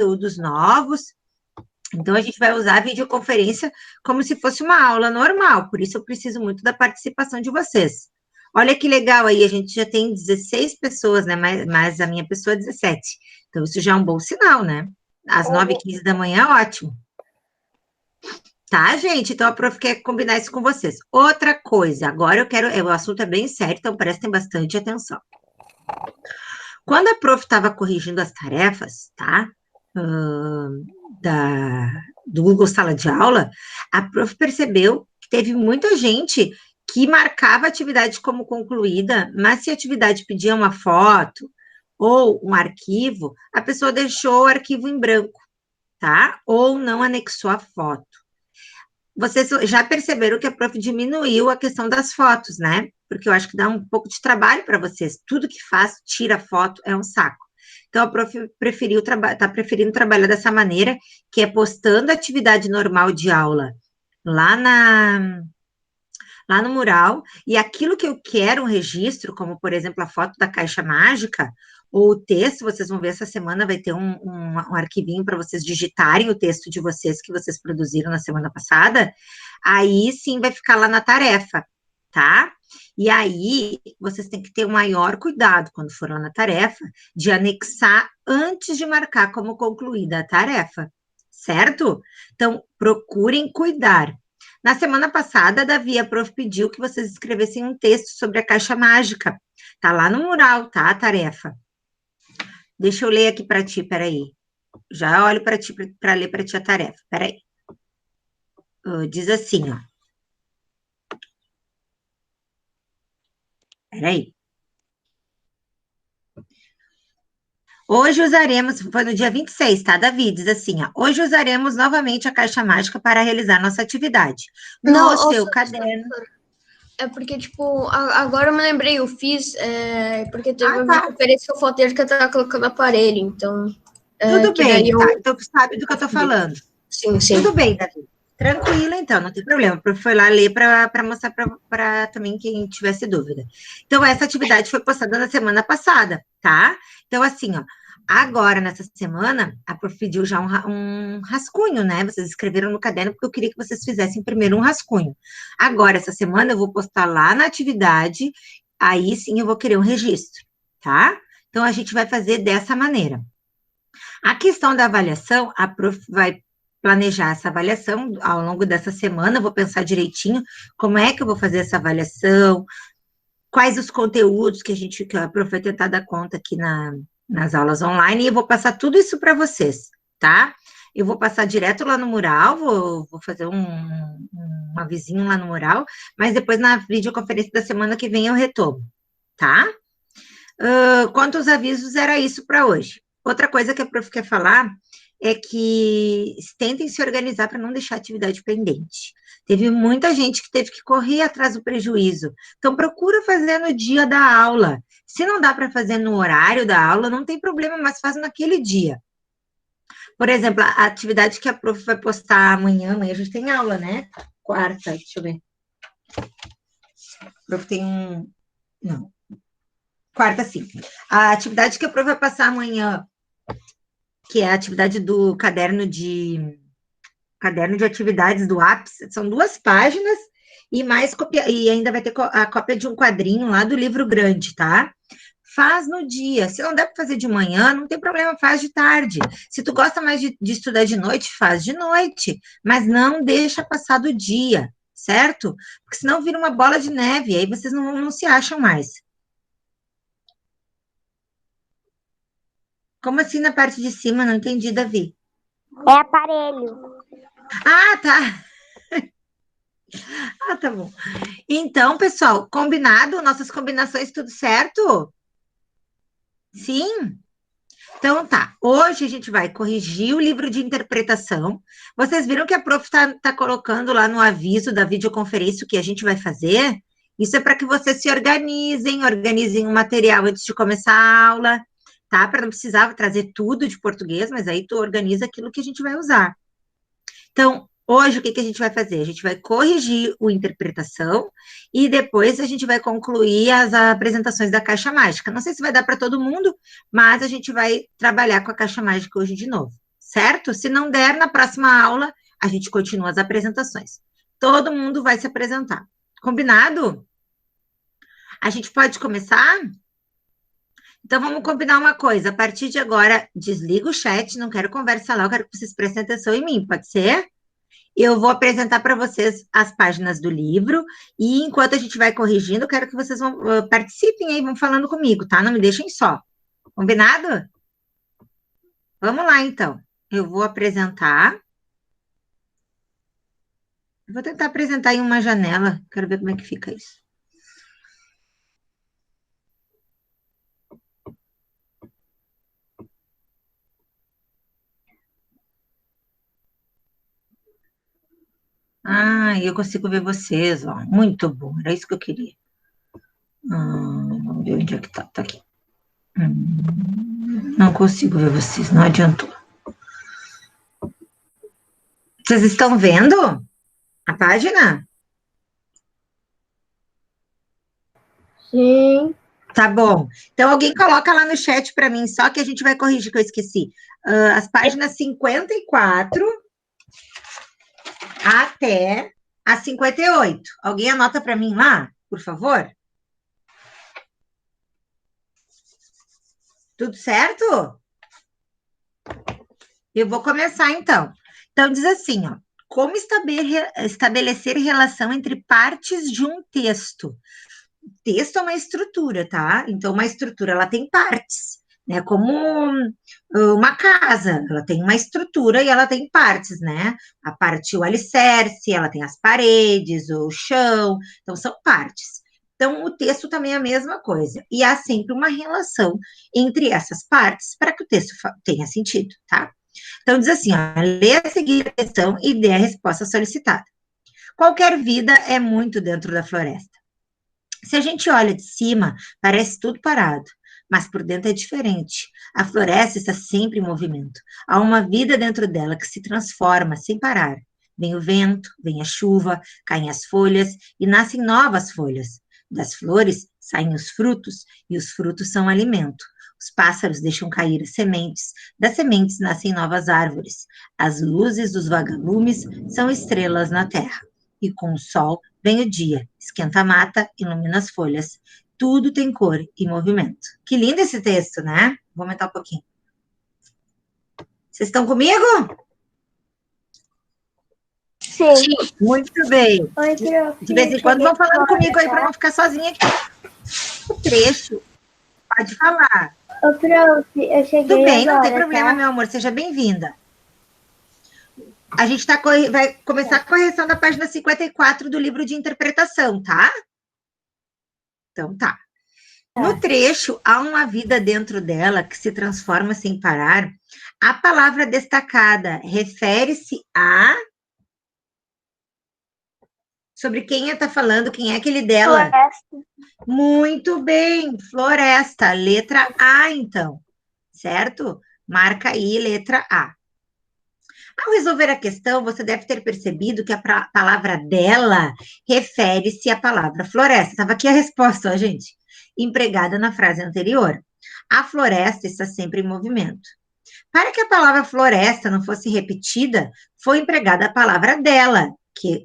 conteúdos novos. Então, a gente vai usar a videoconferência como se fosse uma aula normal, por isso eu preciso muito da participação de vocês. Olha que legal aí, a gente já tem 16 pessoas, né? Mais a minha pessoa, 17. Então, isso já é um bom sinal, né? Às 9h15 da manhã, ótimo. Tá, gente? Então, a prof quer combinar isso com vocês. Outra coisa, agora o assunto é bem sério, então prestem bastante atenção. Quando a prof estava corrigindo as tarefas, tá? Do Google Sala de Aula, a prof percebeu que teve muita gente que marcava a atividade como concluída, mas se a atividade pedia uma foto ou um arquivo, a pessoa deixou o arquivo em branco, tá? Ou não anexou a foto. Vocês já perceberam que a prof diminuiu a questão das fotos, né? Porque eu acho que dá um pouco de trabalho para vocês. Tudo que faz, tira foto, é um saco. Então, a prof está preferindo trabalhar dessa maneira, que é postando a atividade normal de aula lá no mural, e aquilo que eu quero um registro, como, por exemplo, a foto da caixa mágica, ou o texto, vocês vão ver essa semana, vai ter um arquivinho para vocês digitarem o texto de vocês que vocês produziram na semana passada, aí sim vai ficar lá na tarefa, tá? E aí, vocês têm que ter o maior cuidado, quando for lá na tarefa, de anexar antes de marcar como concluída a tarefa, certo? Então, procurem cuidar. Na semana passada, a Davi, a prof, pediu que vocês escrevessem um texto sobre a caixa mágica. Tá lá no mural, tá? A tarefa. Deixa eu ler aqui para ti, peraí. Já olho para ti, para ler para ti a tarefa. Peraí. Diz assim, ó. Peraí. Hoje usaremos, foi no dia 26, tá, Davi? Diz assim, ó. Hoje usaremos novamente a caixa mágica para realizar nossa atividade. No seu caderno. É porque, tipo, agora eu me lembrei, eu fiz, porque teve uma videoconferência que eu faltei que eu tava colocando aparelho, então... Tudo bem, tá? Então, tu sabe do que eu tô falando. Sim, sim. Tudo bem, Davi. Tranquila, então, não tem problema. O prof foi lá ler para mostrar para também quem tivesse dúvida. Então, essa atividade foi postada na semana passada, tá? Então, assim, ó, agora, nessa semana, a prof pediu já um rascunho, né? Vocês escreveram no caderno, porque eu queria que vocês fizessem primeiro um rascunho. Agora, essa semana, eu vou postar lá na atividade, aí sim eu vou querer um registro, tá? Então, a gente vai fazer dessa maneira. A questão da avaliação, a prof vai planejar essa avaliação ao longo dessa semana, eu vou pensar direitinho como é que eu vou fazer essa avaliação, quais os conteúdos que a prof vai tentar dar conta aqui nas aulas online, e eu vou passar tudo isso para vocês, tá? Eu vou passar direto lá no mural, vou fazer um avisinho lá no mural, mas depois na videoconferência da semana que vem eu retomo, tá? Quanto aos avisos, era isso para hoje. Outra coisa que a prof quer falar é que tentem se organizar para não deixar a atividade pendente. Teve muita gente que teve que correr atrás do prejuízo. Então, procura fazer no dia da aula. Se não dá para fazer no horário da aula, não tem problema, mas faz naquele dia. Por exemplo, a atividade que a prof vai postar amanhã a gente tem aula, né? Quarta, deixa eu ver. A prof tem não. Quarta, sim. A atividade que a prof vai passar amanhã, que é a atividade do caderno de atividades do Apps, são 2 páginas e mais e ainda vai ter a cópia de um quadrinho lá do livro grande, tá? Faz no dia. Se não der para fazer de manhã, não tem problema, faz de tarde. Se tu gosta mais de estudar de noite, faz de noite, mas não deixa passar do dia, certo? Porque senão vira uma bola de neve, aí vocês não se acham mais. Como assim na parte de cima? Não entendi, Davi. É aparelho. Ah, tá. Ah, tá bom. Então, pessoal, combinado? Nossas combinações, tudo certo? Sim? Então, tá. Hoje a gente vai corrigir o livro de interpretação. Vocês viram que a prof tá colocando lá no aviso da videoconferência o que a gente vai fazer? Isso é para que vocês se organizem o material antes de começar a aula, tá? Para não precisar trazer tudo de português, mas aí tu organiza aquilo que a gente vai usar. Então, hoje o que a gente vai fazer? A gente vai corrigir o interpretação e depois a gente vai concluir as apresentações da caixa mágica. Não sei se vai dar para todo mundo, mas a gente vai trabalhar com a caixa mágica hoje de novo, certo? Se não der, na próxima aula, a gente continua as apresentações. Todo mundo vai se apresentar. Combinado? A gente pode começar? Então, vamos combinar uma coisa. A partir de agora, desliga o chat, não quero conversa lá, eu quero que vocês prestem atenção em mim, pode ser? Eu vou apresentar para vocês as páginas do livro e enquanto a gente vai corrigindo, eu quero que vocês participem aí, vão falando comigo, tá? Não me deixem só. Combinado? Vamos lá, então. Eu vou apresentar. Vou tentar apresentar em uma janela. Quero ver como é que fica isso. Ah, eu consigo ver vocês, ó. Muito bom, era isso que eu queria. Vamos ver onde é que tá. Tá aqui. Não consigo ver vocês, não adiantou. Vocês estão vendo a página? Sim. Tá bom. Então, alguém coloca lá no chat para mim, só que a gente vai corrigir, que eu esqueci. As páginas 54 até a 58. Alguém anota para mim lá, por favor? Tudo certo? Eu vou começar, então. Então, diz assim, ó. Como estabelecer relação entre partes de um texto? Texto é uma estrutura, tá? Então, uma estrutura, ela tem partes, né? Como uma casa, ela tem uma estrutura e ela tem partes, né? A parte, o alicerce, ela tem as paredes, o chão, então são partes. Então, o texto também é a mesma coisa. E há sempre uma relação entre essas partes para que o texto tenha sentido, tá? Então, diz assim, ó, lê a seguir a questão e dê a resposta solicitada. Qualquer vida é muito dentro da floresta. Se a gente olha de cima, parece tudo parado, mas por dentro é diferente. A floresta está sempre em movimento. Há uma vida dentro dela que se transforma sem parar. Vem o vento, vem a chuva, caem as folhas e nascem novas folhas. Das flores saem os frutos e os frutos são alimento. Os pássaros deixam cair as sementes, das sementes nascem novas árvores. As luzes dos vagalumes são estrelas na terra. E com o sol vem o dia, esquenta a mata, ilumina as folhas. Tudo tem cor e movimento. Que lindo esse texto, né? Vou aumentar um pouquinho. Vocês estão comigo? Sim. Muito bem. Oi, prof. De vez em quando vão falando comigo aí para não ficar sozinha aqui. O trecho, pode falar. Ô, prof, eu cheguei Tudo bem, agora, não tem problema, tá? meu amor. Seja bem-vinda. A gente vai começar a correção da página 54 do livro de interpretação, tá? Então, tá. No trecho, há uma vida dentro dela que se transforma sem parar. A palavra destacada refere-se a... Sobre quem está falando, quem é aquele dela? Floresta. Muito bem, floresta, letra A, então, certo? Marca aí, letra A. Ao resolver a questão, você deve ter percebido que a palavra dela refere-se à palavra floresta. Estava aqui a resposta, ó, gente. Empregada na frase anterior. A floresta está sempre em movimento. Para que a palavra floresta não fosse repetida, foi empregada a palavra dela, que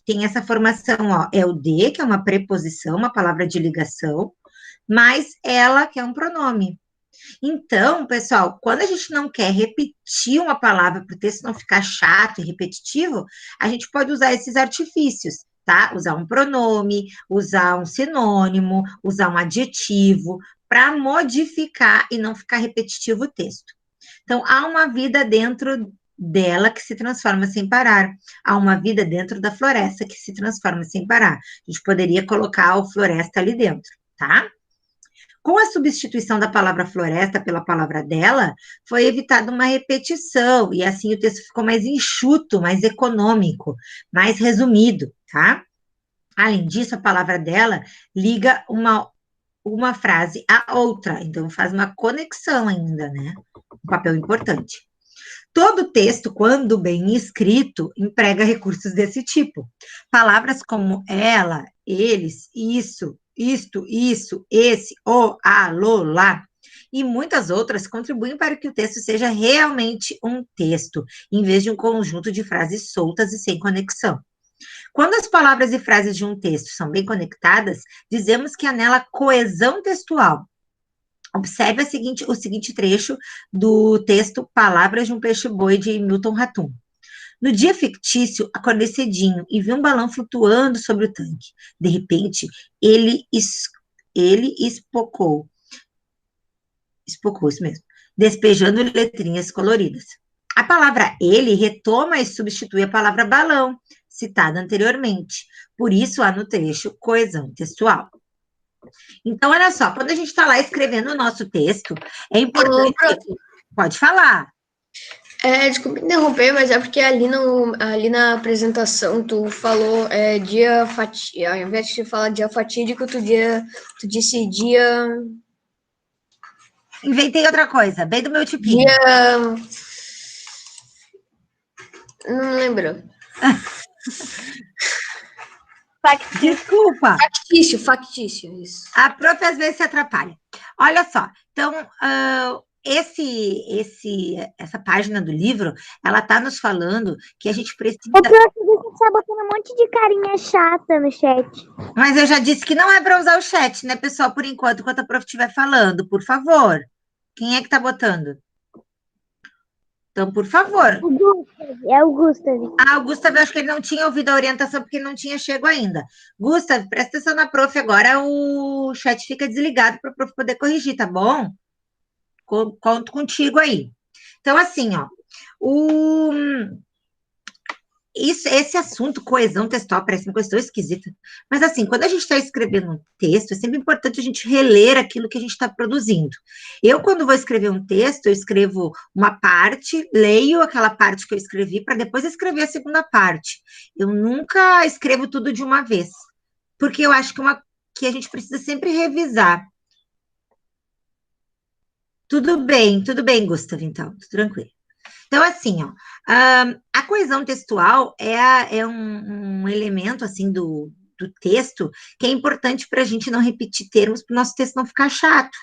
tem essa formação, ó, é o de, que é uma preposição, uma palavra de ligação, mais ela, que é um pronome. Então, pessoal, quando a gente não quer repetir uma palavra para o texto não ficar chato e repetitivo, a gente pode usar esses artifícios, tá? Usar um pronome, usar um sinônimo, usar um adjetivo, para modificar e não ficar repetitivo o texto. Então, há uma vida dentro dela que se transforma sem parar. Há uma vida dentro da floresta que se transforma sem parar. A gente poderia colocar o floresta ali dentro, tá? Com a substituição da palavra floresta pela palavra dela, foi evitada uma repetição, e assim o texto ficou mais enxuto, mais econômico, mais resumido, tá? Além disso, a palavra dela liga uma frase à outra, então faz uma conexão ainda, né? Um papel importante. Todo texto, quando bem escrito, emprega recursos desse tipo. Palavras como ela, eles, isso, isto, isso, esse, o, a, lo, lá, e muitas outras contribuem para que o texto seja realmente um texto, em vez de um conjunto de frases soltas e sem conexão. Quando as palavras e frases de um texto são bem conectadas, dizemos que há nela coesão textual. Observe o seguinte trecho do texto Palavras de um Peixe-Boi, de Milton Ratum. No dia fictício, acordei cedinho e vi um balão flutuando sobre o tanque. De repente, ele espocou, isso mesmo, despejando letrinhas coloridas. A palavra ele retoma e substitui a palavra balão, citada anteriormente. Por isso, há no trecho coesão textual. Então, olha só, quando a gente está lá escrevendo o nosso texto, é importante... Pode falar. Desculpa interromper, mas é porque ali na apresentação tu falou dia fatídico, ao invés de falar dia fatídico, tu disse dia... Inventei outra coisa, bem do meu tipinho. Dia... Não lembro. Desculpa. Factício, isso. A prof às vezes se atrapalha. Olha só, então, essa página do livro, ela está nos falando que a gente precisa... O prof, você está botando um monte de carinha chata no chat. Mas eu já disse que não é para usar o chat, né, pessoal, por enquanto a prof estiver falando, por favor. Quem é que está botando? Então, por favor. O Gustav. O Gustav, eu acho que ele não tinha ouvido a orientação, porque ele não tinha chegado ainda. Gustav, presta atenção na prof agora, o chat fica desligado para a prof poder corrigir, tá bom? Conto contigo aí. Então, assim, ó, esse assunto, coesão textual, parece uma coisa tão esquisita. Mas, assim, quando a gente está escrevendo um texto, é sempre importante a gente reler aquilo que a gente está produzindo. Eu, quando vou escrever um texto, eu escrevo uma parte, leio aquela parte que eu escrevi, para depois escrever a segunda parte. Eu nunca escrevo tudo de uma vez, porque eu acho que a gente precisa sempre revisar. Tudo bem, Gustavo, então, tudo tranquilo. Então, assim, ó, a coesão textual é um elemento, assim, do texto que é importante para a gente não repetir termos, para o nosso texto não ficar chato.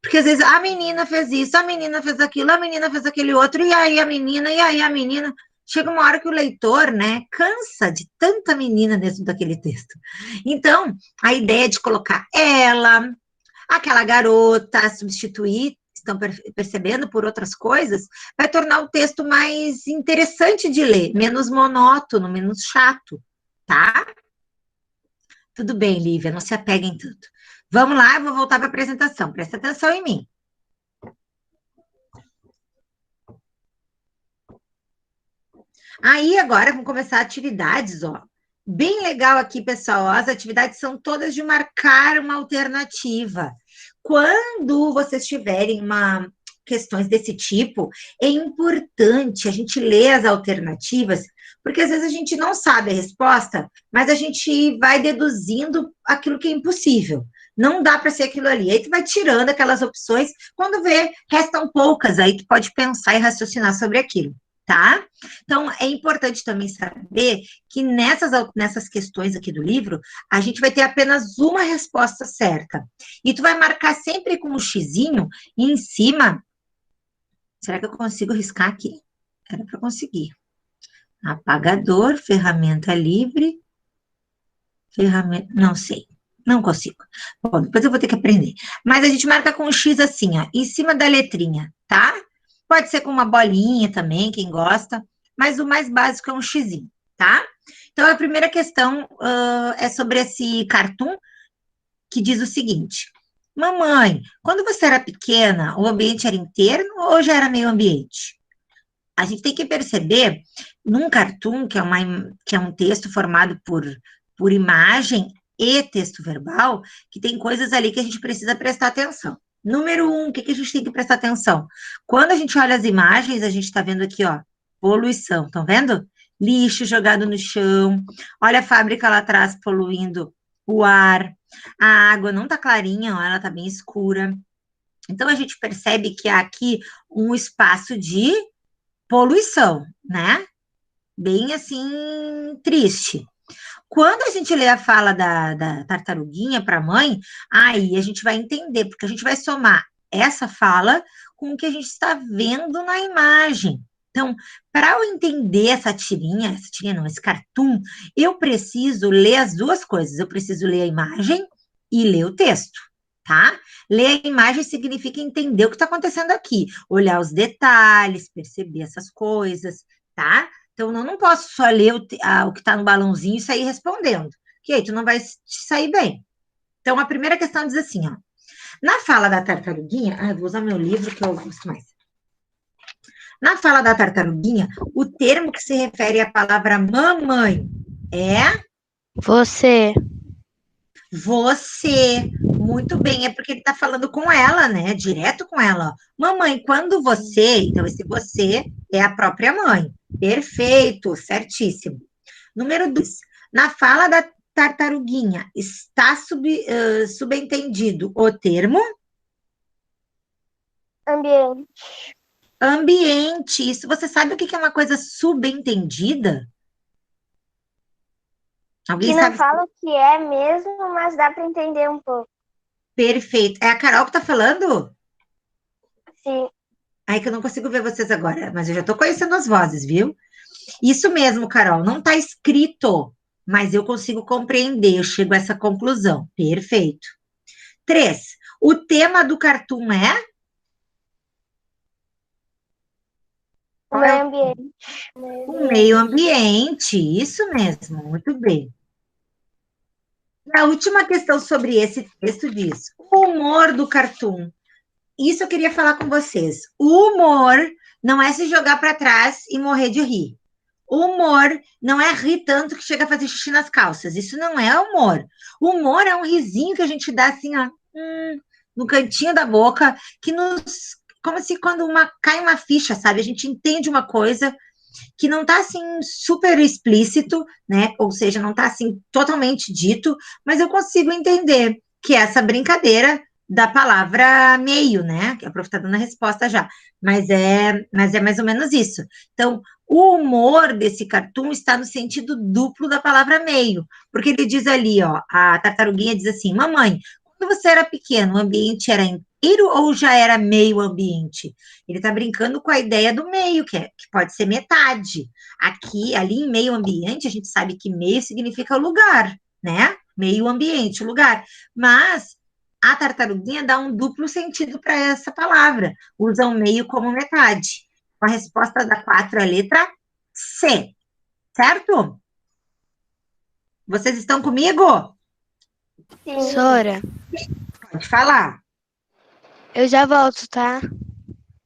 Porque, às vezes, a menina fez isso, a menina fez aquilo, a menina fez aquele outro, e aí a menina... Chega uma hora que o leitor, né, cansa de tanta menina dentro daquele texto. Então, a ideia de colocar ela, aquela garota, substituir, estão percebendo, por outras coisas, vai tornar o texto mais interessante de ler, menos monótono, menos chato, tá? Tudo bem, Lívia, não se apeguem tanto. Vamos lá, eu vou voltar para a apresentação, presta atenção em mim. Aí, agora, vamos começar atividades, ó. Bem legal aqui, pessoal, as atividades são todas de marcar uma alternativa. Quando vocês tiverem questões desse tipo, é importante a gente ler as alternativas, porque às vezes a gente não sabe a resposta, mas a gente vai deduzindo aquilo que é impossível. Não dá para ser aquilo ali. Aí tu vai tirando aquelas opções, quando vê, restam poucas, aí tu pode pensar e raciocinar sobre aquilo, tá? Então, é importante também saber que nessas questões aqui do livro, a gente vai ter apenas uma resposta certa. E tu vai marcar sempre com um xizinho e em cima... Será que eu consigo riscar aqui? Era para conseguir. Apagador, ferramenta livre, não sei, não consigo. Bom, depois eu vou ter que aprender. Mas a gente marca com um X assim, ó, em cima da letrinha, tá? Pode ser com uma bolinha também, quem gosta, mas o mais básico é um xizinho, tá? Então, a primeira questão é sobre esse cartoon, que diz o seguinte: mamãe, quando você era pequena, o ambiente era interno ou já era meio ambiente? A gente tem que perceber, num cartoon, que é um texto formado por imagem e texto verbal, que tem coisas ali que a gente precisa prestar atenção. Número 1, o que a gente tem que prestar atenção? Quando a gente olha as imagens, a gente está vendo aqui, ó, poluição, estão vendo? Lixo jogado no chão, olha a fábrica lá atrás poluindo o ar, a água não tá clarinha, ó, ela tá bem escura. Então, a gente percebe que há aqui um espaço de poluição, né? Bem, assim, triste. Quando a gente lê a fala da tartaruguinha para a mãe, aí a gente vai entender, porque a gente vai somar essa fala com o que a gente está vendo na imagem. Então, para eu entender essa tirinha não, esse cartoon, eu preciso ler as duas coisas. Eu preciso ler a imagem e ler o texto, tá? Ler a imagem significa entender o que está acontecendo aqui, olhar os detalhes, perceber essas coisas, tá? Então, eu não posso só ler o que está no balãozinho e sair respondendo, que aí tu não vai te sair bem. Então, a primeira questão diz assim, ó. Na fala da tartaruguinha, vou usar meu livro que eu gosto mais. Na fala da tartaruguinha, o termo que se refere à palavra mamãe é Você. você. Muito bem, é porque ele está falando com ela, né? Direto com ela. Ó. Mamãe, quando você, então esse você é a própria mãe. Perfeito, certíssimo. Número 2. Na fala da tartaruguinha, está subentendido o termo Ambiente. ambiente. Isso, você sabe o que é uma coisa subentendida? Alguém Que não sabe? fala o que é mesmo, mas dá para entender um pouco. Perfeito. É a Carol que tá falando? Sim. Aí que eu não consigo ver vocês agora, mas eu já tô conhecendo as vozes, viu? Isso mesmo, Carol. Não tá escrito, mas eu consigo compreender. Eu chego a essa conclusão. Perfeito. 3. O tema do cartoon é? O meio ambiente. O meio ambiente. Isso mesmo. Muito bem. E a última questão sobre esse texto diz: o humor do cartoon. Isso eu queria falar com vocês. O humor não é se jogar para trás e morrer de rir. O humor não é rir tanto que chega a fazer xixi nas calças. Isso não é humor. O humor é um risinho que a gente dá assim, ó, no cantinho da boca, que nos. Como se quando cai uma ficha, sabe? A gente entende uma coisa que não está assim super explícito, né? Ou seja, não está assim totalmente dito, mas eu consigo entender que essa brincadeira da palavra meio, né? Que a prof está dando a resposta já, mas é mais ou menos isso. Então, o humor desse cartoon está no sentido duplo da palavra meio, porque ele diz ali, ó, a tartaruguinha diz assim: mamãe, quando você era pequeno, o ambiente era inteiro ou já era meio ambiente? Ele está brincando com a ideia do meio, que pode ser metade. Aqui, ali em meio ambiente, a gente sabe que meio significa lugar, né? Meio ambiente, lugar. Mas a tartaruguinha dá um duplo sentido para essa palavra. Usa o meio como metade. A resposta da 4 é a letra C, certo? Vocês estão comigo? Sim. Sora, Pode falar. eu já volto, tá?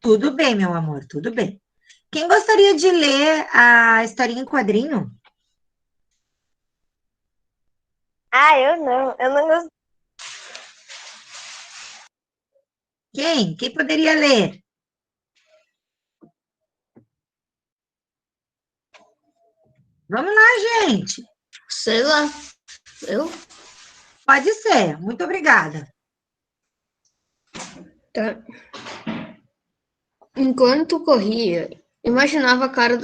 Tudo bem, meu amor, tudo bem. Quem gostaria de ler a historinha em quadrinho? Eu não. Eu não gosto. Quem? Quem poderia ler? Vamos lá, gente. Sei lá. Eu? Pode ser. Muito obrigada. Tá. Enquanto corria, imaginava a cara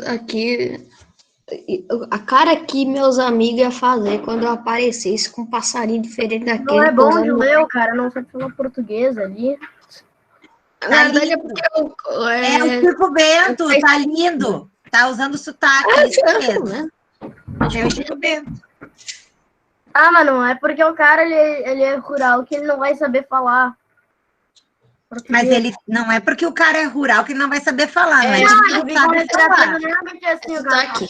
que meus amigos iam fazer quando eu aparecesse com um passarinho diferente daquele. Não é bom de pousando ler, o cara não sabe falar português ali. Na verdade é porque eu, É o Chico Bento, tá lindo. Tá usando sotaque, isso mesmo. né? É o Chico Bento. Mas não é porque o cara ele é rural que ele não vai saber falar português. Mas ele não é porque o cara é rural que ele não vai saber falar, não é? Não, Porque ele sabe falar. Assim, o Tá cara aqui.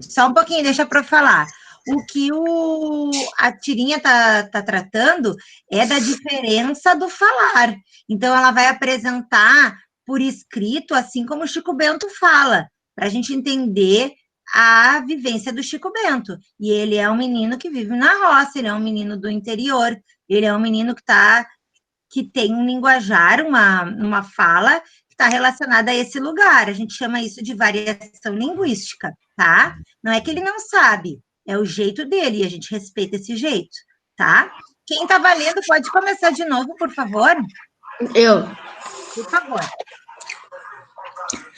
Só um pouquinho, deixa para falar. O que a tirinha tá tratando é da diferença do falar. Então, ela vai apresentar por escrito, assim como o Chico Bento fala, para a gente entender a vivência do Chico Bento. E ele é um menino que vive na roça, ele é um menino do interior, ele é um menino que tem um linguajar, uma fala que está relacionada a esse lugar. A gente chama isso de variação linguística, tá? Não é que ele não sabe, é o jeito dele, e a gente respeita esse jeito, tá? Quem está valendo pode começar de novo, por favor? Eu. Por favor.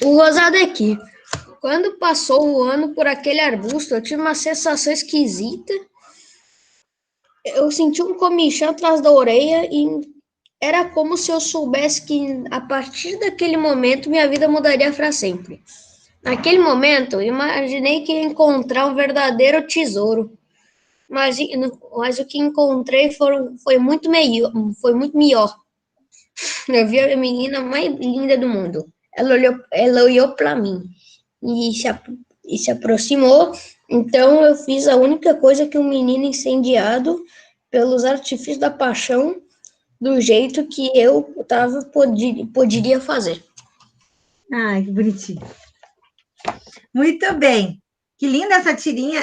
O rosado aqui. Quando passou o ano por aquele arbusto, eu tive uma sensação esquisita. eu senti um comichão atrás da orelha e era como se eu soubesse que a partir daquele momento minha vida mudaria para sempre. Naquele momento, eu imaginei que ia encontrar um verdadeiro tesouro, mas o que encontrei foi muito melhor. Eu vi a menina mais linda do mundo. Ela olhou para mim e se aproximou. Então eu fiz a única coisa que um menino incendiado pelos artifícios da paixão, do jeito que poderia fazer. Ai, que bonitinho. Muito bem. Que linda essa tirinha,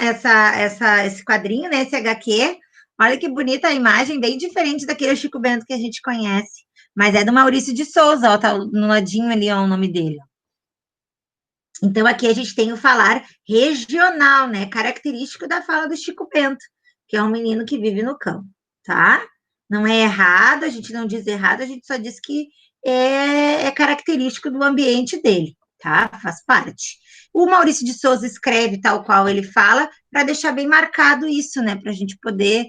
esse quadrinho, né? Esse HQ. Olha que bonita a imagem, bem diferente daquele Chico Bento que a gente conhece. Mas é do Maurício de Souza, ó, tá no ladinho ali, ó, o nome dele. Então, aqui a gente tem o falar regional, né? Característico da fala do Chico Bento, que é um menino que vive no campo, tá? Não é errado, a gente não diz errado, a gente só diz que é característico do ambiente dele, tá? Faz parte. O Maurício de Souza escreve tal qual ele fala, para deixar bem marcado isso, né? Para a gente poder,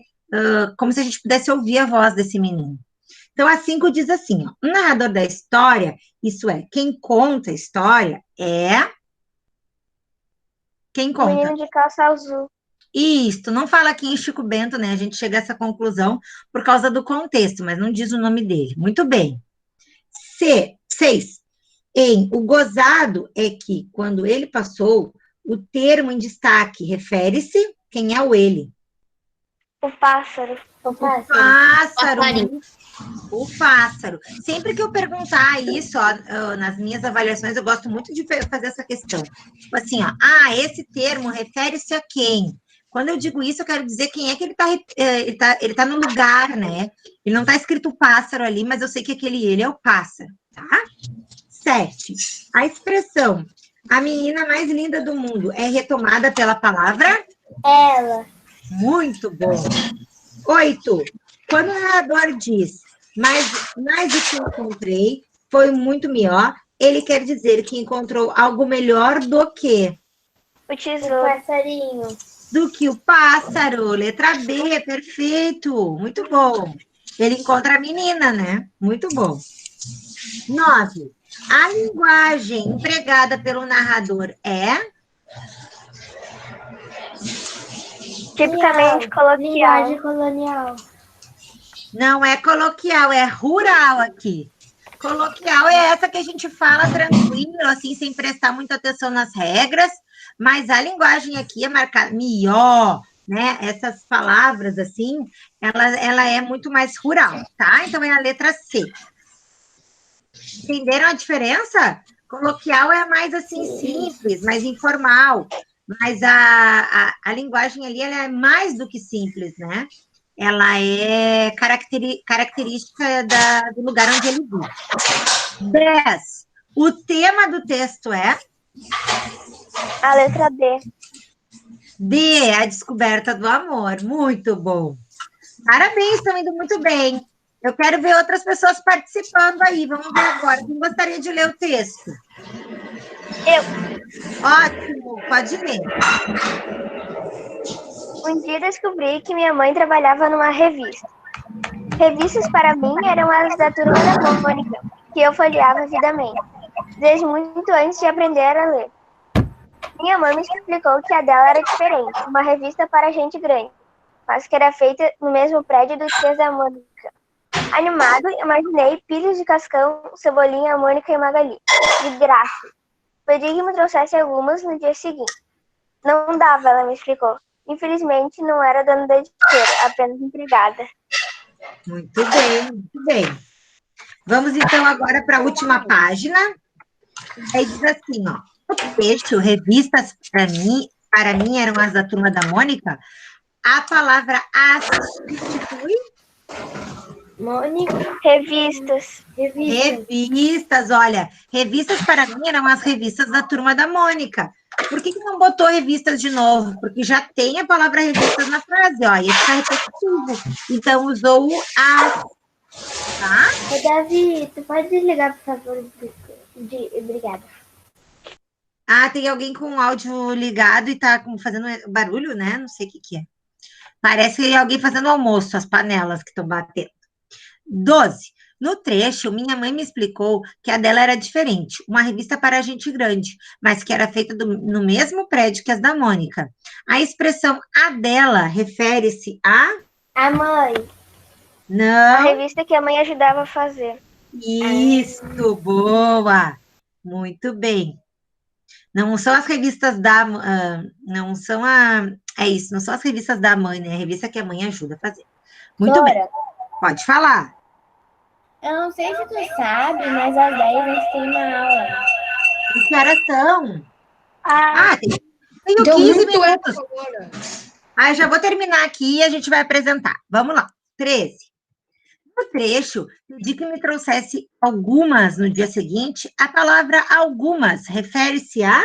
como se a gente pudesse ouvir a voz desse menino. Então, a 5 diz assim, ó, o narrador da história, isso é, quem conta a história é... Quem conta? Menino de calça azul. Isto, não fala aqui em Chico Bento, né? A gente chega a essa conclusão por causa do contexto, mas não diz o nome dele. Muito bem. 6. O gozado é que, quando ele passou, o termo em destaque refere-se, quem é o ele? O pássaro. O pássaro. Passarinho. O pássaro. Sempre que eu perguntar isso, ó, nas minhas avaliações, eu gosto muito de fazer essa questão. Tipo assim, ó, esse termo refere-se a quem? Quando eu digo isso, eu quero dizer quem é que ele tá no lugar, né? Ele não tá escrito pássaro ali, mas eu sei que aquele ele é o pássaro, tá? 7. A expressão a menina mais linda do mundo é retomada pela palavra? Ela. Muito bom. 8. Quando o narrador diz, mas o que encontrei foi muito melhor, ele quer dizer que encontrou algo melhor do que? O tesouro. O passarinho. Do que o pássaro. Letra B, perfeito. Muito bom. Ele encontra a menina, né? Muito bom. 9. A linguagem empregada pelo narrador é? Tipicamente coloquial. Linguagem colonial. Não é coloquial, é rural aqui. Coloquial é essa que a gente fala tranquilo, assim, sem prestar muita atenção nas regras, mas a linguagem aqui é marcada, melhor, né? Essas palavras, assim, ela é muito mais rural, tá? Então, é a letra C. Entenderam a diferença? Coloquial é mais, assim, simples, mais informal, mas a linguagem ali, ela é mais do que simples, né? Ela é característica do lugar onde ele vive. 10. O tema do texto é? A letra D. D, a descoberta do amor. Muito bom. Parabéns, estão indo muito bem. Eu quero ver outras pessoas participando aí. Vamos ver agora. Quem gostaria de ler o texto? Eu. Ótimo, pode ler. Um dia descobri que minha mãe trabalhava numa revista. Revistas para mim eram as da turma da Mônica, que eu folheava avidamente, desde muito antes de aprender a ler. Minha mãe me explicou que a dela era diferente, uma revista para gente grande, mas que era feita no mesmo prédio do Tias da Mônica. Animado, imaginei pilhas de Cascão, Cebolinha, Mônica e Magali, de graça. Pedi que me trouxesse algumas no dia seguinte. Não dava, ela me explicou. Infelizmente, não era dona da editora, apenas empregada. Muito bem, muito bem. Vamos, então, agora para a última página. Aí diz assim, ó. O texto, revistas para mim eram as da turma da Mônica. A palavra as substitui? Mônica. Revistas. Revistas, olha. Revistas para mim eram as revistas da turma da Mônica. Por que não botou revistas de novo? Porque já tem a palavra revistas na frase, ó, e está repetitivo. Então, usou o as, tá? Ô, Davi, tu pode desligar, por favor? Obrigada. Tem alguém com o áudio ligado e tá fazendo barulho, né? Não sei o que é. Parece alguém fazendo almoço, as panelas que estão batendo. 12. No trecho, minha mãe me explicou que a dela era diferente, uma revista para gente grande, mas que era feita no mesmo prédio que as da Mônica. A expressão a dela refere-se a... A mãe. A Não, revista que a mãe ajudava a fazer. isso, boa. Muito bem. Não são as revistas da... não são a... É isso, não são as revistas da mãe, né? É a revista que a mãe ajuda a fazer. Muito bem. Dora, Pode falar. eu não sei se tu sabe, mas às 10 a gente tem uma aula. Que horas são? Ah, Tenho Deu 15 muito minutos. eco agora. Eu já vou terminar aqui e a gente vai apresentar. Vamos lá. 13. No trecho, pedi que me trouxesse algumas no dia seguinte. A palavra algumas refere-se a...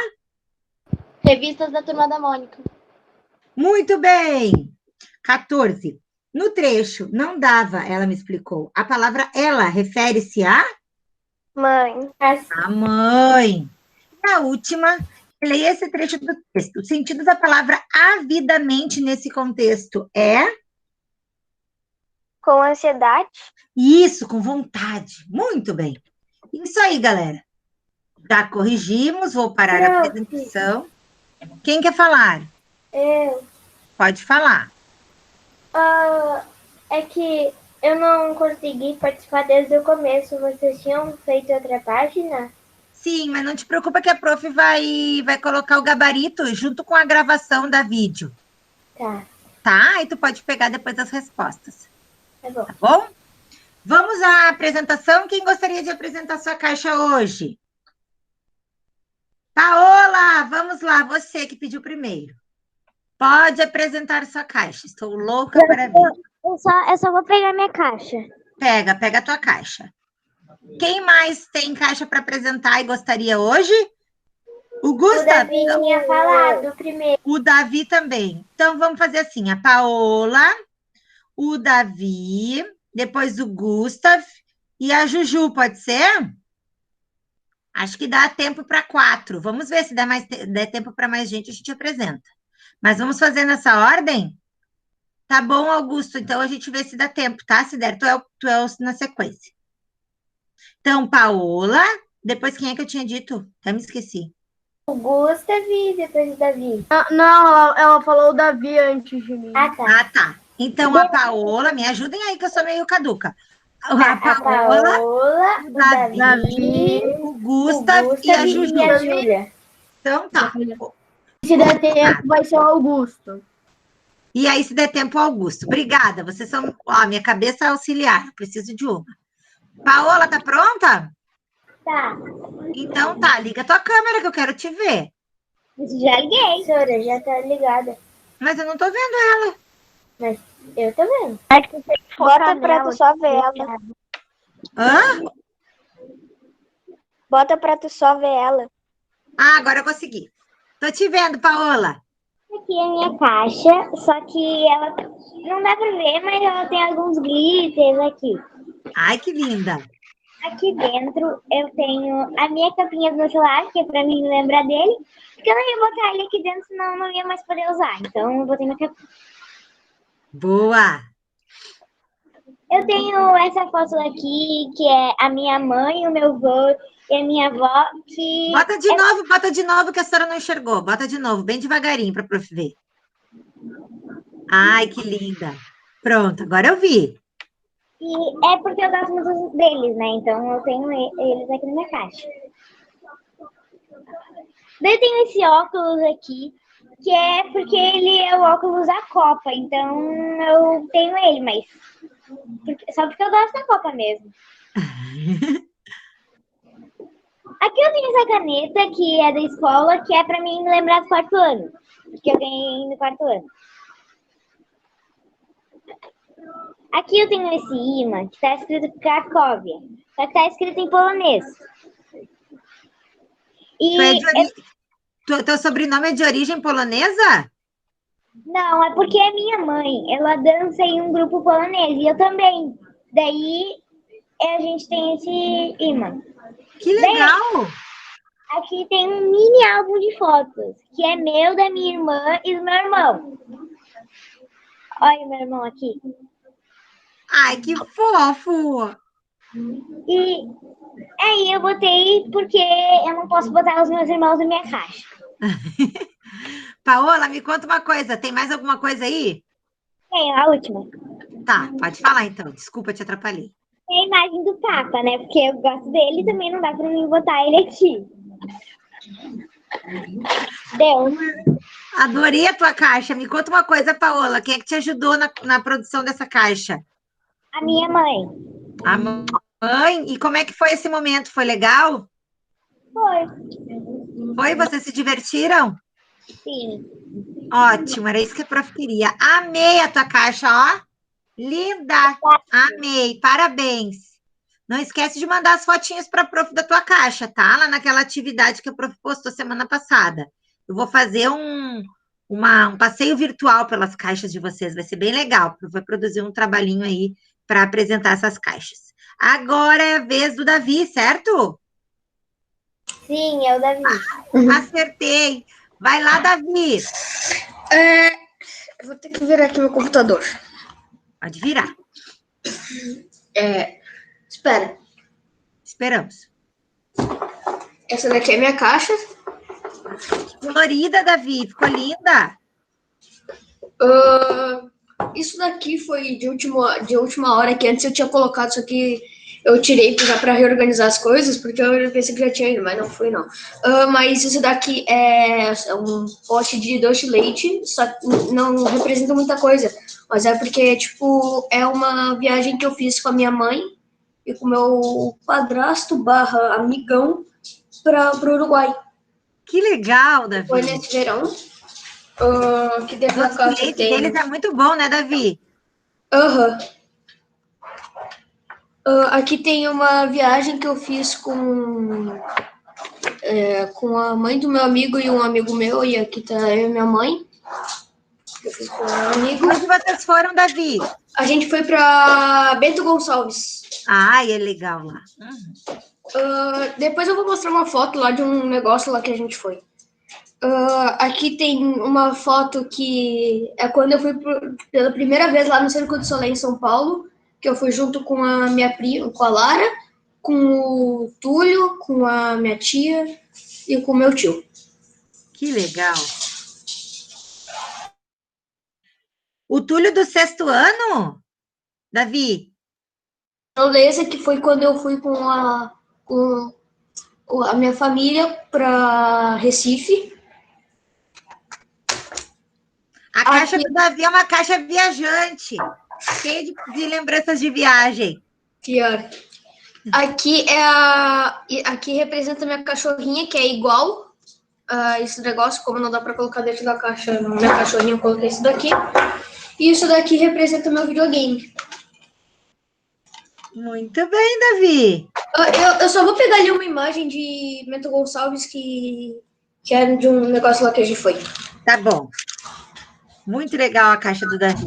Revistas da Turma da Mônica. Muito bem. 14. No trecho, não dava, ela me explicou. A palavra ela refere-se a... mãe. A mãe. E a última, leia esse trecho do texto. O sentido da palavra avidamente nesse contexto é... Com ansiedade. Isso, com vontade. Muito bem. Isso aí, galera. Já corrigimos, vou parar a apresentação. Quem quer falar? Eu. Pode falar. É que eu não consegui participar desde o começo. Vocês tinham feito outra página? Sim, mas não te preocupa que a prof vai colocar o gabarito junto com a gravação da vídeo. Tá, Tá? Aí tu pode pegar depois as respostas. tá bom. Tá bom? Vamos à apresentação. Quem gostaria de apresentar sua caixa hoje? Paola, vamos lá. Você que pediu primeiro. Pode apresentar sua caixa. Estou louca para ver. Eu só vou pegar minha caixa. Pega a tua caixa. Quem mais tem caixa para apresentar e gostaria hoje? O O Gustav? Davi tinha falado primeiro. O Davi também. Então, vamos fazer assim, a Paola, o Davi, depois o Gustav e a Juju, pode ser? Acho que dá tempo para 4. Vamos ver se der tempo para mais gente, a gente apresenta. Mas vamos fazer nessa ordem? Tá bom, Augusto, então a gente vê se dá tempo, tá? Se der, tu é na sequência. Então, Paola, depois quem é que eu tinha dito? Até me esqueci. O Gustav e depois o Davi. Não, ela falou o Davi antes de mim. Ah, tá. Ah, tá. Então, a Paola, me ajudem aí que eu sou meio caduca. A Paola, Paola, o Davi, o Gustav e a Juju. e a Júlia. Então, tá. Se der tempo, vai ser o Augusto. E aí, se der tempo, Augusto. Obrigada. Vocês são... Ó, minha cabeça é auxiliar. Eu preciso de uma. Paola, tá pronta? Tá. Então, tá. Liga a tua câmera que eu quero te ver. Já liguei. Professora, já tá ligada. Mas eu não tô vendo ela. Eu tô vendo. Bota pra tu só ver ela. Hã? Bota pra tu só ver ela. Ah, agora eu consegui. Tô te vendo, Paola. Aqui é a minha caixa, só que ela não dá pra ver, mas ela tem alguns glitters aqui. Ai, que linda. Aqui dentro eu tenho a minha capinha do meu celular, que é pra mim lembrar dele, porque eu não ia botar ele aqui dentro, senão eu não ia mais poder usar. Então eu botei minha capinha. Boa. Eu tenho essa foto aqui, que é a minha mãe, o meu avô e a minha avó, que... Bota de novo que a senhora não enxergou. Bota de novo, bem devagarinho para a prof ver. Ai, que linda. Pronto, agora eu vi. E é porque eu gosto muito deles, né? Então eu tenho eles aqui na minha caixa. Daí eu tenho esse óculos aqui, que é porque ele é o óculos da Copa. Então eu tenho ele, mas só porque eu gosto da Copa mesmo. Aqui eu tenho essa caneta, que é da escola, que é pra mim me lembrar do 4º ano. Que eu ganhei no 4º ano. Aqui eu tenho esse imã, que tá escrito Cracóvia. Só que tá escrito em polonês. Teu sobrenome é de origem polonesa? Não, é porque é minha mãe. Ela dança em um grupo polonês. E eu também. Daí a gente tem esse imã. Que legal! Aqui tem um mini álbum de fotos, que é meu, da minha irmã e do meu irmão. Olha o meu irmão aqui. Ai, que fofo! E aí eu botei porque eu não posso botar os meus irmãos na minha caixa. Paola, me conta uma coisa. Tem mais alguma coisa aí? Tem a última. Tá, pode falar então. Desculpa, te atrapalhei. Tem a imagem do Papa, né? Porque eu gosto dele e também não dá pra mim botar ele aqui. Deu. Adorei a tua caixa. Me conta uma coisa, Paola. Quem é que te ajudou na produção dessa caixa? A minha mãe. A mãe? E como é que foi esse momento? Foi legal? Foi. Foi? Vocês se divertiram? Sim. Ótimo, era isso que a prof queria. Amei a tua caixa, ó. Linda! Amei, parabéns. Não esquece de mandar as fotinhas para a prof da tua caixa, tá? Lá naquela atividade que a prof postou semana passada. Eu vou fazer um passeio virtual pelas caixas de vocês, vai ser bem legal. A prof vai produzir um trabalhinho aí para apresentar essas caixas. Agora é a vez do Davi, certo? Sim, é o Davi. Acertei. Vai lá, Davi. Eu vou ter que virar aqui meu computador. Pode virar. Espera. Esperamos. Essa daqui é minha caixa. Colorida, Davi. Ficou linda. Isso daqui foi de última hora, que antes eu tinha colocado, só que eu tirei já para reorganizar as coisas, porque eu pensei que já tinha ido, mas não foi, não. Mas isso daqui é um pote de doce de leite, só que não representa muita coisa, mas é porque, tipo, é uma viagem que eu fiz com a minha mãe e com o meu padrasto / amigão pro Uruguai. Que legal, Davi. Foi nesse verão. Que dentro O da doce de caixa leite tem... deles é muito bom, né, Davi? Aham. Aqui tem uma viagem que eu fiz com a mãe do meu amigo e um amigo meu, e aqui tá eu e minha mãe. Eu fiz com um amigo. Onde vocês foram, Davi? A gente foi para Bento Gonçalves. Ai, é legal lá. Depois eu vou mostrar uma foto lá de um negócio lá que a gente foi. Aqui tem uma foto que é quando eu fui pela primeira vez lá no Circo do Soleil em São Paulo, que eu fui junto com a minha prima, com a Lara, com o Túlio, com a minha tia e com o meu tio. Que legal. O Túlio do 6º ano? Davi? Essa que foi quando eu fui com a minha família para Recife. A caixa do Davi é uma caixa viajante, cheia de lembranças de viagem. Pior. Aqui aqui representa minha cachorrinha, que é igual a esse negócio, como não dá para colocar dentro da caixa, minha cachorrinha, eu coloquei isso daqui. E isso daqui representa meu videogame. Muito bem, Davi. Eu só vou pegar ali uma imagem de Bento Gonçalves que era de um negócio lá que a gente foi. Tá bom. Muito legal a caixa do Davi.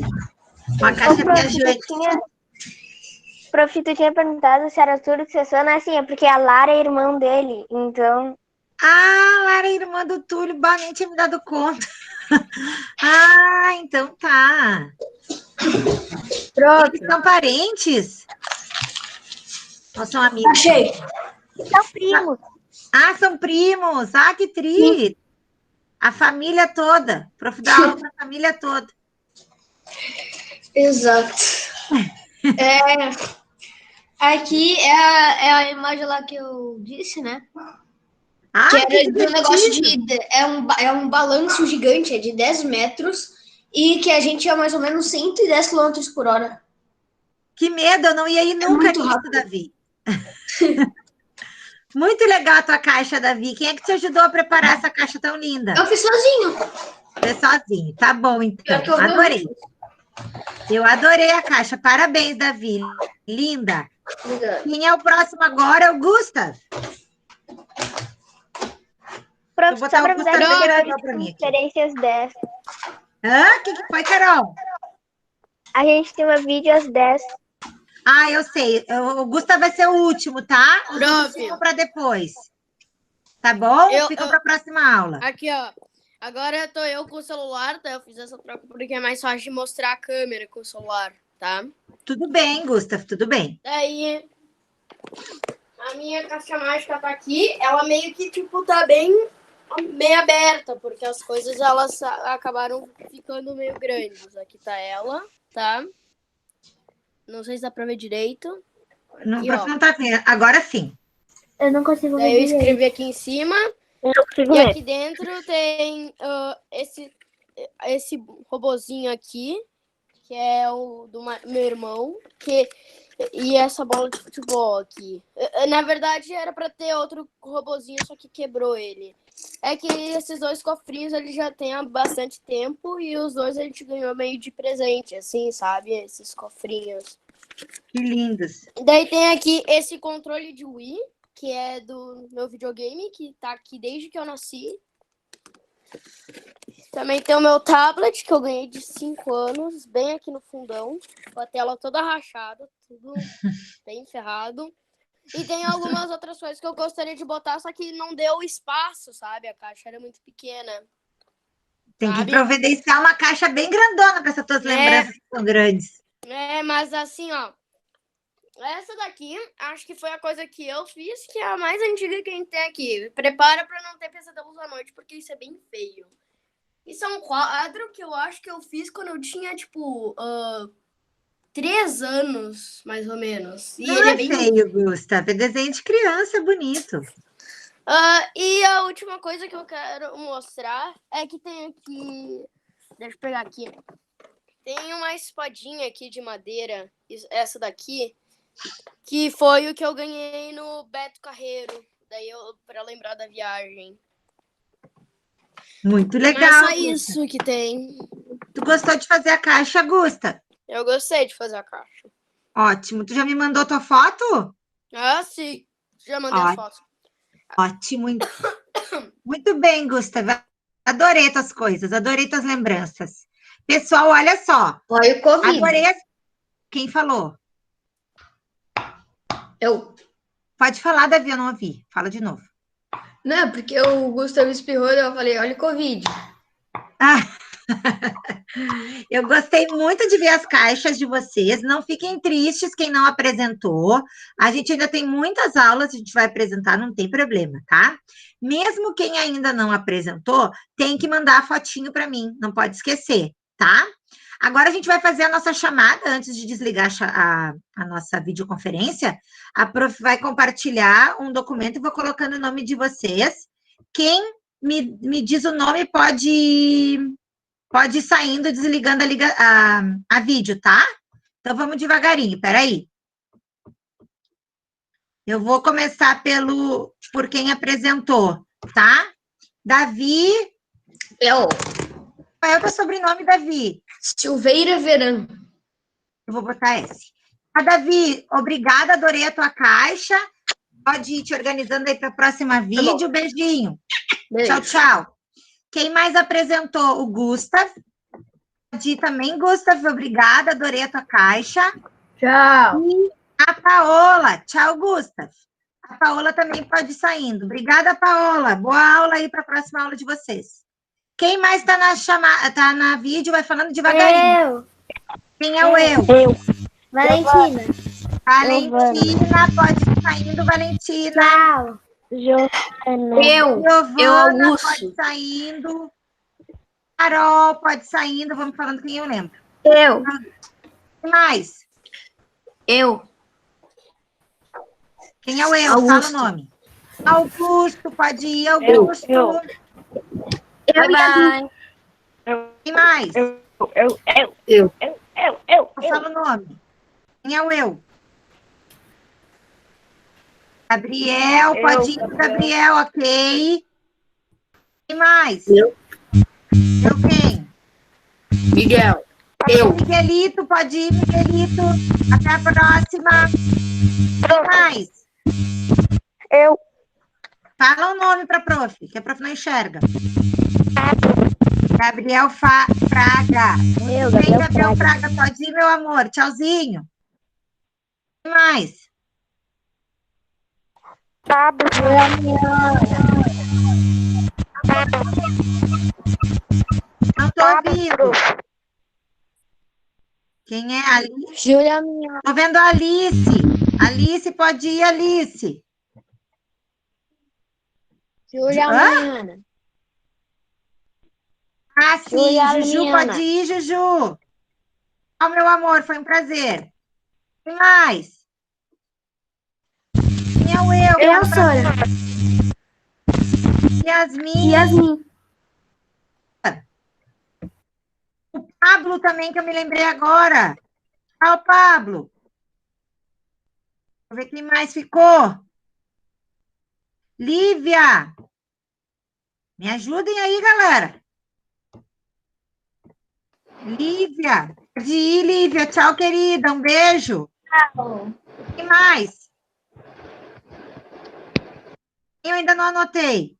Uma caixa viajante. Prof, tu tinha perguntado se era tudo que você sona, assim, é porque a Lara é irmã dele, então... Ah, Lara é irmã do Túlio, nem tinha me dado conta. Ah, então tá. Pronto. Eles são parentes? Ou são amigos? Achei. São primos. Ah, são primos. Ah, que triste. A família toda. Prof dá aula para a família toda. Exato. Aqui é a imagem lá que eu disse, né? Ah, que que era de um negócio divertido. é um balanço gigante, é de 10 metros, e que a gente ia mais ou menos 110 km por hora. Que medo, eu não ia ir nunca muito nisso, rápido. Davi. Muito legal a tua caixa, Davi. Quem é que te ajudou a preparar essa caixa tão linda? Eu fiz sozinho. Fez sozinho. Tá bom, então. Pior que eu Adorei. Eu adorei a caixa. Parabéns, Davi. Linda. Obrigada. Quem é o próximo agora é o Gustav. Prof, Vou só botar pra o me dar Gustav bem melhores legal pra mim aqui. referências às 10. Hã? O que foi, Carol? A gente tem uma vídeo às 10. Ah, eu sei. O Gustav vai ser o último, tá? Os outros Prof. ficam para depois. Tá bom? Ficam para a próxima aula. Aqui, ó. Agora tô eu com o celular, tá? Eu fiz essa troca porque é mais fácil de mostrar a câmera com o celular, tá? Tudo bem, Gustav, tudo bem. Daí, a minha caixa mágica tá aqui. Ela meio que, tipo, tá bem aberta, porque as coisas, elas acabaram ficando meio grandes. Aqui tá ela, tá? Não sei se dá pra ver direito. Não, Aqui, o prof ó. não tá vendo. Agora sim. Eu não consigo Daí ver eu direito. escrevi aqui em cima. Eu não consigo E ver. aqui dentro tem esse robozinho aqui, que é o do meu irmão, e essa bola de futebol aqui. Na verdade, era pra ter outro robozinho, só que quebrou ele. É que esses dois cofrinhos ele já tem há bastante tempo e os dois a gente ganhou meio de presente, assim, sabe? Esses cofrinhos. Que lindos. Daí tem aqui esse controle de Wii, que é do meu videogame, que tá aqui desde que eu nasci. Também tem o meu tablet, que eu ganhei de 5 anos, bem aqui no fundão, com a tela toda rachada, tudo bem ferrado. E tem algumas outras coisas que eu gostaria de botar, só que não deu espaço, sabe? A caixa era muito pequena. Tem que Sabe? providenciar uma caixa bem grandona para essas tuas lembranças que são grandes. Mas assim, ó. Essa daqui, acho que foi a coisa que eu fiz, que é a mais antiga que a gente tem aqui. Prepara pra não ter pesadelos à noite, porque isso é bem feio. Isso é um quadro que eu acho que eu fiz quando eu tinha, tipo, 3 anos, mais ou menos. E Não ele é é bem feio, Gustav. É desenho de criança, é bonito. E a última coisa que eu quero mostrar é que tem aqui... Deixa eu pegar aqui. Tem uma espadinha aqui de madeira, essa daqui, que foi o que eu ganhei no Beto Carreiro. Daí pra lembrar da viagem. Muito Mas legal. só isso que tem. Tu gostou de fazer a caixa, Gusta? Eu gostei de fazer a caixa. Ótimo. Tu já me mandou tua foto? Sim. Já mandei as fotos. Ótimo. Muito bem, Gustav. Adorei tuas coisas, adorei tuas lembranças. Pessoal, olha só. Foi o Covid. Adorei. Quem falou? Eu. Pode falar, Davi, eu não ouvi. Fala de novo. Não, porque o Gustavo espirrou e eu falei, olha o Covid. Eu gostei muito de ver as caixas de vocês. Não fiquem tristes quem não apresentou. A gente ainda tem muitas aulas, a gente vai apresentar, não tem problema, tá? Mesmo quem ainda não apresentou, tem que mandar a fotinho para mim, não pode esquecer, tá? Agora a gente vai fazer a nossa chamada, antes de desligar a nossa videoconferência. A prof vai compartilhar um documento e vou colocando o nome de vocês. Quem me diz o nome pode ir saindo, desligando a vídeo, tá? Então, vamos devagarinho, peraí. Eu vou começar por quem apresentou, tá? Davi. Qual é o teu sobrenome, Davi? Silveira Veran. Eu vou botar esse. Davi, obrigada, adorei a tua caixa. Pode ir te organizando aí para o próximo vídeo. Beijinho. Beleza. Tchau, tchau. Quem mais apresentou? O Gustav. Pode ir também, Gustav. Obrigada, adorei a tua caixa. Tchau. E a Paola. Tchau, Gustav. A Paola também pode ir saindo. Obrigada, Paola. Boa aula aí para a próxima aula de vocês. Quem mais está na vídeo, vai falando devagarinho. Eu. Quem é o eu? Valentina. Valentina, pode ir saindo, Valentina. Tchau. Giovana, Augusto. pode ir saindo. Carol, pode ir saindo. Vamos falando quem eu lembro. Eu. Quem mais? Eu. Quem é o eu? Augusto. Fala o nome. Augusto, pode ir, Augusto. Bye, bye. Quem mais? Eu. Fala o nome. Quem é o eu? Gabriel, pode ir, Gabriel, ok. Quem mais? Eu. Eu quem? Miguel. Eu. Miguelito, pode ir, Miguelito. Até a próxima. Quem mais? Eu. Fala o nome para a prof, que a prof não enxerga. Gabriel Fraga. Eu, Muito bem, Gabriel Gabriel Fraga. Pode ir, meu amor. Tchauzinho. Quem mais? Pablo. Quem é? Alice? Júlia Minha. Tô vendo a Alice. Alice, pode ir, Alice. Júlia Hã? Mariana. Ah, sim. Júlia Juju, Liana. pode ir, Juju. Ó, meu amor, foi um prazer. Quem mais? Quem é o eu? Eu, Sora. Yasmin. Yasmin. O Pablo também, que eu me lembrei agora. Ah, o Pablo. Vou ver quem mais ficou. Lívia. Me ajudem aí, galera. Lívia. Pode ir, Lívia. Tchau, querida. Um beijo. Quem mais? Eu ainda não anotei.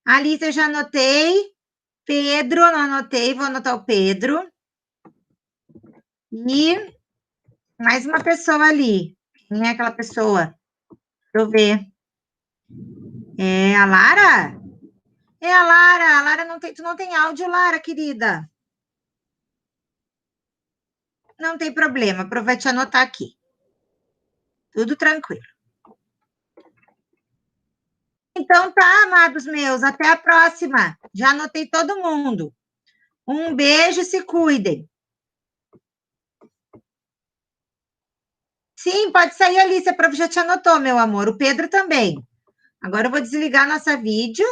Alice, eu já anotei. Pedro, não anotei. Vou anotar o Pedro. E mais uma pessoa ali. Quem é aquela pessoa? Deixa eu ver. É a Lara? É a Lara. A Lara não tem, tu não tem áudio, Lara, querida. Não tem problema. Aproveite anotar aqui. Tudo tranquilo. Então tá, amados meus. Até a próxima. Já anotei todo mundo. Um beijo e se cuidem. Sim, pode sair, Alice. A prof já te anotou, meu amor. O Pedro também. Agora eu vou desligar nossa vídeo.